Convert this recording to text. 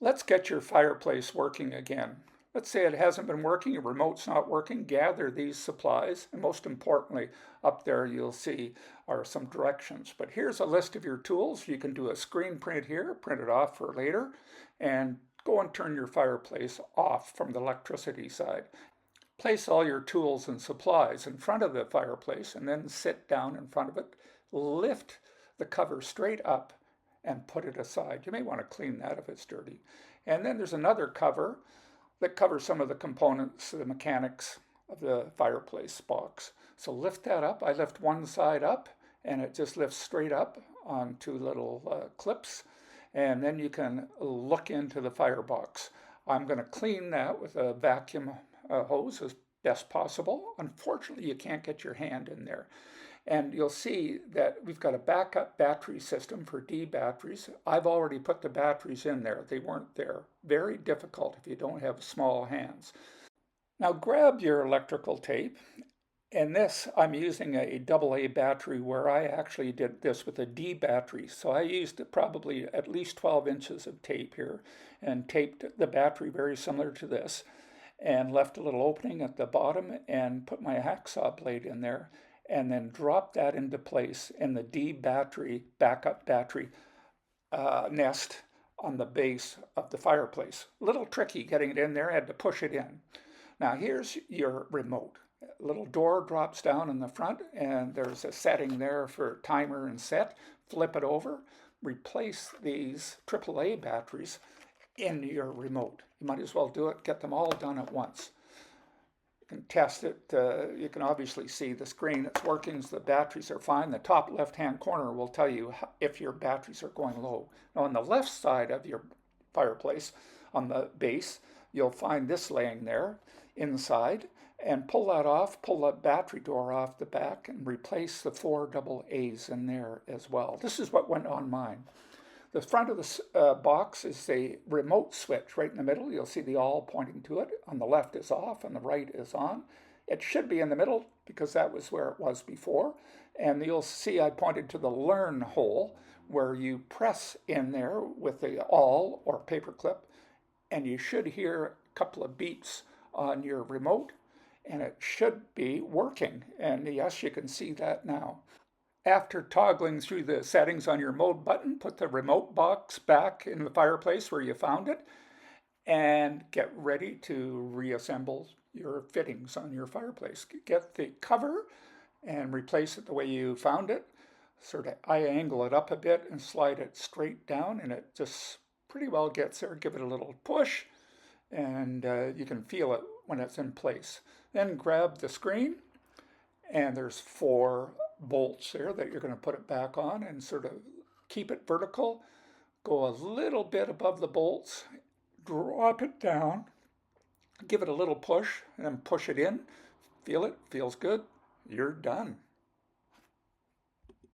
Let's get your fireplace working again. Let's say it hasn't been working, your remote's not working. Gather these supplies, and most importantly, up there you'll see are some directions. But here's a list of your tools. You can do a screen print here, print it off for later, and go and turn your fireplace off from the electricity side. Place all your tools and supplies in front of the fireplace and then sit down in front of it. Lift the cover straight up and put it aside. You may want to clean that if it's dirty. And then there's another cover that covers some of the components, the mechanics of the fireplace box. So lift that up. I lift one side up and it just lifts straight up on two little clips. And then you can look into the firebox. I'm going to clean that with a vacuum hose as best possible. Unfortunately, you can't get your hand in there. And you'll see that we've got a backup battery system for D batteries. I've already put the batteries in there. They weren't there. Very difficult if you don't have small hands. Now grab your electrical tape. And this, I'm using a AA battery where I actually did this with a D battery. So I used probably at least 12 inches of tape here and taped the battery very similar to this and left a little opening at the bottom and put my hacksaw blade in there and then drop that into place in the D battery, backup battery nest on the base of the fireplace. A little tricky getting it in there, I had to push it in. Now here's your remote. A little door drops down in the front and there's a setting there for timer and set. Flip it over, replace these AAA batteries in your remote. You might as well do it, get them all done at once. You can test it. You can obviously see the screen, it's working, so the batteries are fine. The top left-hand corner will tell you if your batteries are going low. Now on the left side of your fireplace, on the base, you'll find this laying there inside, and pull that off, pull that battery door off the back, and replace the 4 AA's in there as well. This is what went on mine. The front of the box is a remote switch right in the middle. You'll see the all pointing to it. On the left is off and the right is on. It should be in the middle because that was where it was before. And you'll see I pointed to the learn hole where you press in there with the all or paperclip, and you should hear a couple of beeps on your remote and it should be working. And yes, you can see that now. After toggling through the settings on your mode button, put the remote box back in the fireplace where you found it and get ready to reassemble your fittings on your fireplace. Get the cover and replace it the way you found it. Sort of angle it up a bit and slide it straight down and it just pretty well gets there. Give it a little push and you can feel it when it's in place. Then grab the screen and there's 4 bolts there that you're going to put it back on and sort of keep it vertical. Go a little bit above the bolts, drop it down, give it a little push, and then push it in. Feel it, feels good, you're done.